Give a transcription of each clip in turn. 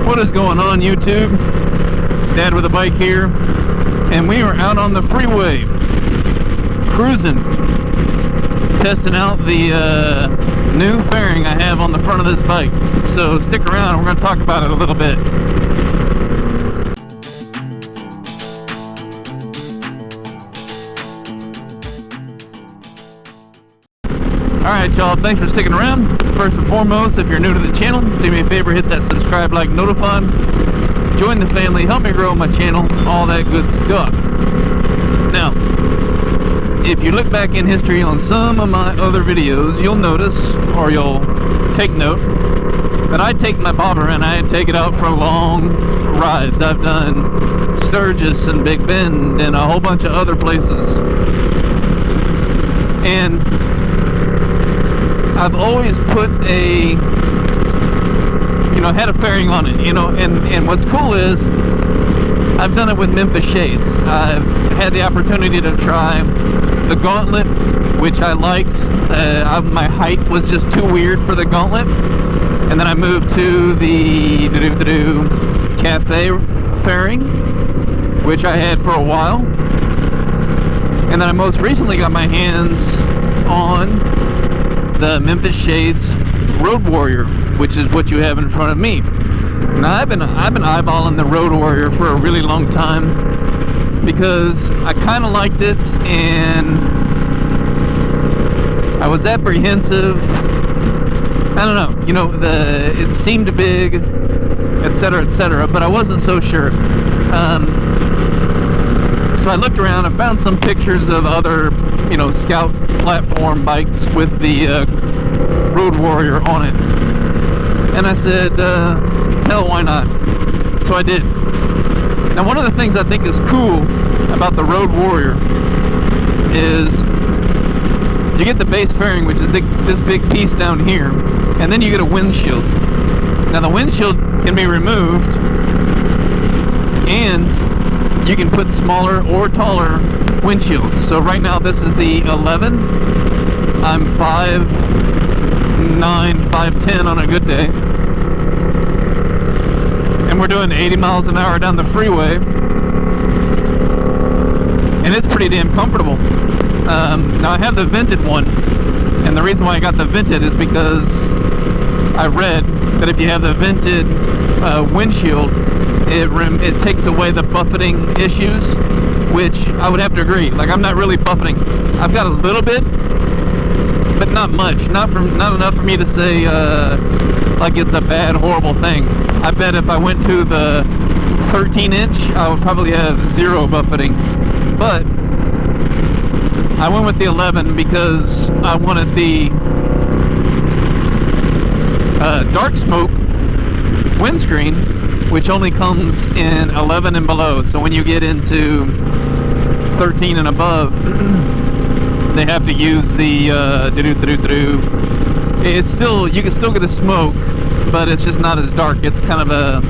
What is going on, YouTube? Dad with a bike here, and we are out on the freeway cruising, testing out the new fairing I have on the front of this bike. So stick around, we're going to talk about it a little bit. Alright y'all, thanks for sticking around. First and foremost, if you're new to the channel, do me a favor, hit that subscribe, like, notify, join the family, help me grow my channel, all that good stuff. Now, if you look back in history on some of my other videos, you'll notice, or you'll take note, that I take my bobber and I take it out for long rides. I've done Sturgis and Big Bend and a whole bunch of other places. And I've always put a, had a fairing on it, and what's cool is I've done it with Memphis Shades. I've had the opportunity to try the Gauntlet, which I liked. My height was just too weird for the Gauntlet, and then I moved to the Cafe fairing, which I had for a while, and then I most recently got my hands on the Memphis Shades Road Warrior, which is what you have in front of me. Now I've been eyeballing the Road Warrior for a really long time because I kind of liked it, and I was apprehensive. I don't know, it seemed big, etc., but I wasn't so sure. So I looked around, I found some pictures of other, Scout platform bikes with the Road Warrior on it. And I said, hell, why not? So I did. Now, one of the things I think is cool about the Road Warrior is you get the base fairing, which is this big piece down here, and then you get a windshield. Now, the windshield can be removed, and you can put smaller or taller windshields. So right now this is the 11. I'm 5'9", 5'10" on a good day. And we're doing 80 miles an hour down the freeway. And it's pretty damn comfortable. Now I have the vented one. And the reason why I got the vented is because I read that if you have the vented windshield, it takes away the buffeting issues, which I would have to agree. Like, I'm not really buffeting. I've got a little bit, but not much. Not enough for me to say like it's a bad, horrible thing. I bet if I went to the 13-inch, I would probably have zero buffeting. But I went with the 11 because I wanted the dark smoke windscreen, which only comes in 11 and below. So when you get into 13 and above, they have to use the it's still, you can still get a smoke, but it's just not as dark. It's kind of a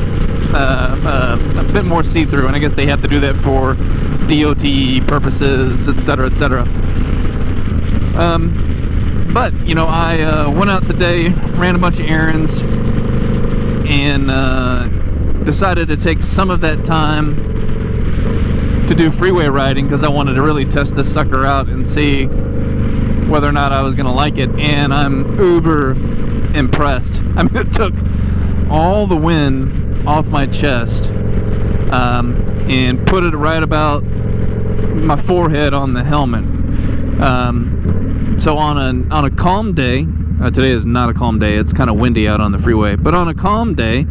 bit more see-through, and I guess they have to do that for DOT purposes, etc., etc. But I went out today, ran a bunch of errands, and decided to take some of that time to do freeway riding because I wanted to really test this sucker out and see whether or not I was going to like it, and I'm uber impressed. I mean, it took all the wind off my chest and put it right about my forehead on the helmet. So on a calm day, today is not a calm day, it's kind of windy out on the freeway, but on a calm day,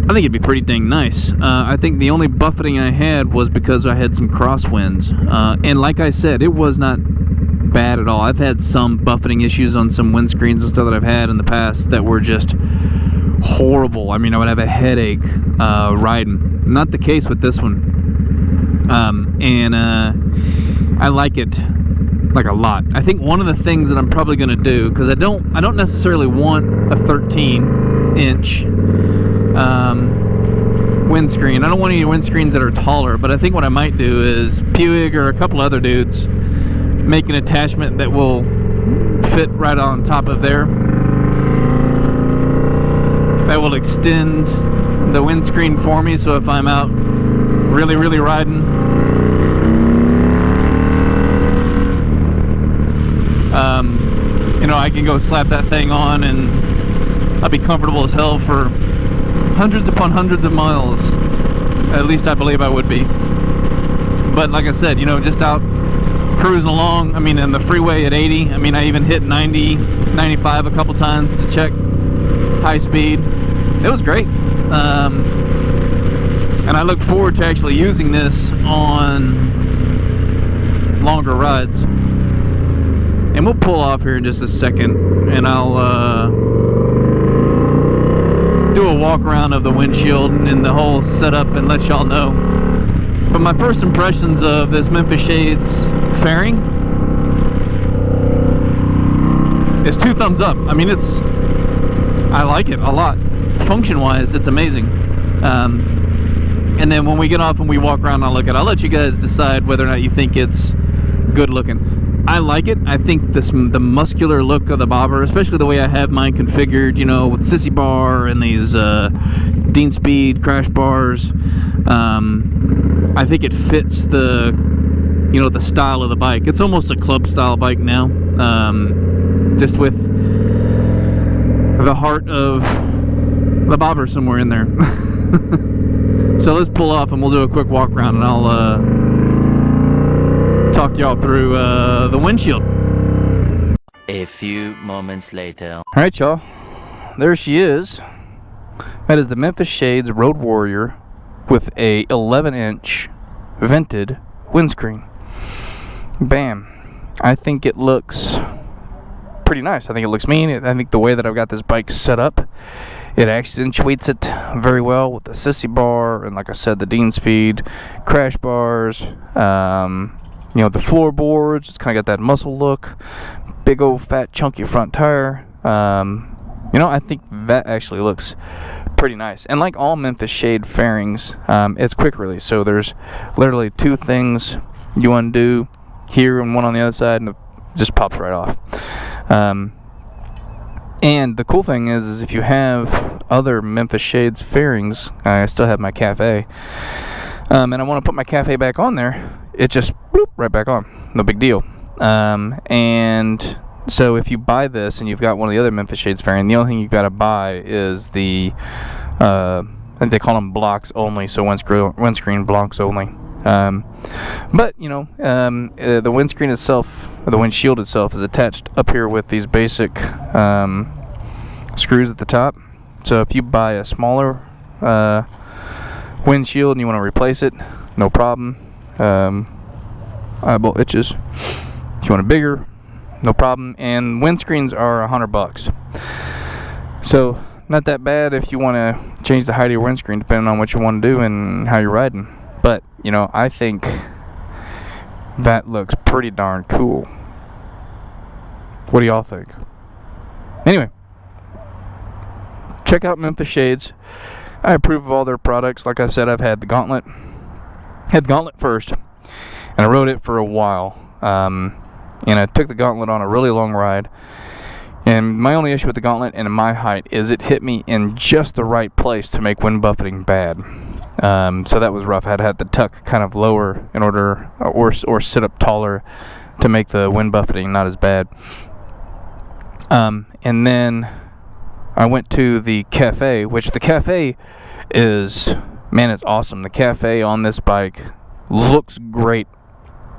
I think it'd be pretty dang nice. I think the only buffeting I had was because I had some crosswinds. And like I said, it was not bad at all. I've had some buffeting issues on some windscreens and stuff that I've had in the past that were just horrible. I mean, I would have a headache riding. Not the case with this one. I like it like a lot. I think one of the things that I'm probably going to do, because I don't necessarily want a 13-inch windscreen. I don't want any windscreens that are taller, but I think what I might do is Puig or a couple other dudes make an attachment that will fit right on top of there, that will extend the windscreen for me, so if I'm out really riding, you know, I can go slap that thing on and I'll be comfortable as hell for hundreds upon hundreds of miles. At least I believe I would be. But like I said, you know, just out cruising along, I mean, in the freeway at 80, I mean, I even hit 90, 95 a couple times to check high speed. It was great. And I look forward to actually using this on longer rides. And we'll pull off here in just a second, and I'll do a walk around of the windshield and the whole setup and let y'all know. But my first impressions of this Memphis Shades fairing is 2 thumbs up. I mean, I like it a lot. Function-wise, it's amazing. And then when we get off and we walk around and I'll let you guys decide whether or not you think it's good looking. I like it. I think the muscular look of the bobber, especially the way I have mine configured, you know, with sissy bar and these Dean Speed crash bars. I think it fits the, you know, the style of the bike. It's almost a club style bike now, just with the heart of the bobber somewhere in there. So let's pull off and we'll do a quick walk around, and I'll talk y'all through the windshield. A few moments later. Alright, y'all, there she is. That is the Memphis Shades Road Warrior with a 11-inch vented windscreen. Bam. I think it looks pretty nice. I think it looks mean. I think the way that I've got this bike set up, it accentuates it very well with the sissy bar and, like I said, the Dean Speed crash bars. You know, the floorboards, it's kind of got that muscle look. Big old fat chunky front tire. You know, I think that actually looks pretty nice. And like all Memphis Shade fairings, it's quick release. So there's literally 2 things you undo here and one on the other side, and it just pops right off. And the cool thing is if you have other Memphis Shades fairings, I still have my Cafe, and I want to put my Cafe back on there, it just bloop, right back on. No big deal. And so if you buy this and you've got one of the other Memphis Shades fairing, the only thing you've got to buy is the I think they call them blocks only, so windscreen blocks only. But you know, the windscreen itself, or the windshield itself, is attached up here with these basic screws at the top. So if you buy a smaller windshield and you want to replace it, no problem. Eyeball itches. If you want a bigger, no problem. And windscreens are $100. So not that bad if you want to change the height of your windscreen depending on what you want to do and how you're riding. But you know, I think that looks pretty darn cool. What do y'all think? Anyway, check out Memphis Shades. I approve of all their products. Like I said, I've had the Gauntlet. Had the Gauntlet first, and I rode it for a while. And I took the Gauntlet on a really long ride. And my only issue with the Gauntlet and my height is it hit me in just the right place to make wind buffeting bad. So that was rough. I had to have the tuck kind of lower in order, or sit up taller to make the wind buffeting not as bad. And then I went to the Cafe, which the Cafe is, man, it's awesome. The Cafe on this bike looks great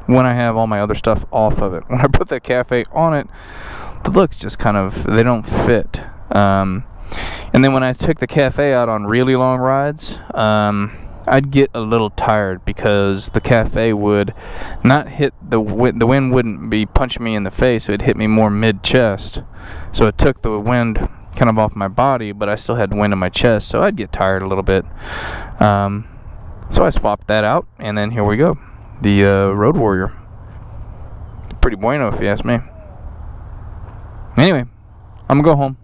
when I have all my other stuff off of it. When I put the Cafe on it, the looks just kind of, they don't fit. And then when I took the Cafe out on really long rides, I'd get a little tired because the Cafe would not hit the wind wouldn't be punching me in the face. It would hit me more mid-chest. So it took the wind kind of off my body, but I still had wind in my chest, so I'd get tired a little bit. So I swapped that out, and then here we go. The Road Warrior. Pretty bueno if you ask me. Anyway, I'm gonna go home.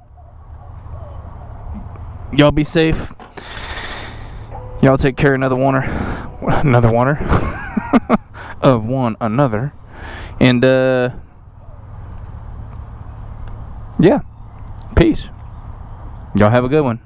Y'all be safe. Y'all take care of another one of one another. And yeah. Peace. Y'all have a good one.